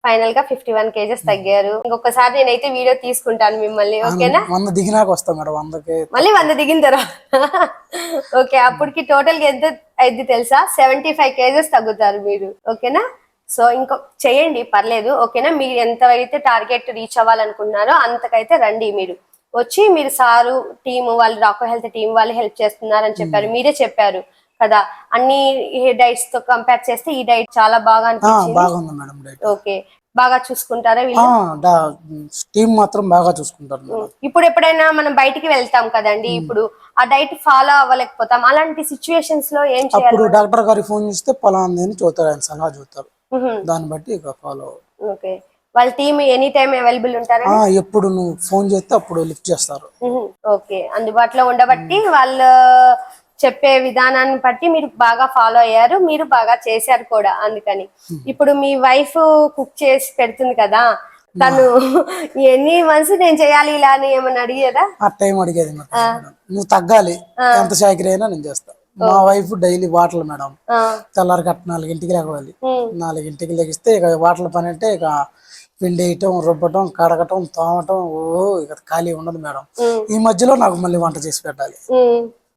Final గా 51 kgs తగ్గారు. ఇంకొకసారి నేనైతే వీడియో తీసుకుంటాను మిమ్మల్ని, ఓకేనా? 100 దిగినాక వస్తాం మేడం. 100కి మళ్ళీ 100 దిగిన తర్వాత ఓకే, అప్పటికి టోటల్ గా ఎంత అయింది తెలుసా? 75 కేజెస్ తగ్గుతారు మీరు, ఓకేనా? సో ఇంకో చేయండి, పర్లేదు, ఓకేనా? మీరు ఎంత అయితే టార్గెట్ రీచ్ అవ్వాలనుకున్నారో అంతకైతే రండి. మీరు వచ్చి మీరు సారు టీమ్ వాళ్ళు, డాక్టర్ హెల్త్ టీం వాళ్ళు హెల్ప్ చేస్తున్నారని చెప్పారు, మీరే చెప్పారు కదా. అన్ని డైట్స్ తో కంపేర్ చేస్తే ఈ డైట్ చాలా బాగా అనిపించింది. బాగుంది మేడం డైట్. ఓకే, బాగా చూసుకుంటారా వీళ్ళు? టీం మాత్రం బాగా చూసుకుంటారు మేడం. ఇప్పుడు ఎప్పుడైనా మనం బయటికి వెళ్తాం కదండి, ఇప్పుడు ఆ డైట్ ఫాలో అవ్వలేకపోతాం, అలాంటి సిచ్యువేషన్స్ లో ఏం చేయాలి? అప్పుడు డాక్టర్ గారికి ఫోన్ చేస్తే పలానా అని చూస్తారు, ఆయన సలహా చూస్తారు, దాన్ని బట్టి ఇక ఫాలో. ఓకే, వాళ్ళ టీమ్ ఎనీ టైం అవైలబుల్ ఉంటారా? ఎప్పుడు నువ్వు ఫోన్ చేస్తే అప్పుడు లిఫ్ట్ చేస్తారు. ఓకే, అందుబాటులో ఉండబట్టి వాళ్ళు చెప్పే విధానాన్ని బట్టి మీరు బాగా ఫాలో అయ్యారు, మీరు బాగా చేశారు కూడా, అందుకని. ఇప్పుడు మీ వైఫ్ కుక్ చేసి పెడుతుంది కదా, తను ఎన్ని మంత్స్ నేను చేయాలి ఇలా అని ఏమన్నా అడిగేదా? ఆ టైం అడిగేది మేడం, నువ్వు తగ్గాలి, ఎంత చాకరీ అయినా నేను చేస్తా. మా వైఫ్ డైలీ వాటర్లు మేడం, తెల్లారి గట్ట 4ంటికి లేవాలి. 4ంటికి లెగిస్తే ఇక వాటర్ల పని అంటే ఇక పిండి వేయటం, రుబ్బటం, కడగటం, తోమటం, ఇక ఖాళీ ఉండదు మేడం. ఈ మధ్యలో నాకు మళ్ళీ వంట చేసి పెట్టాలి.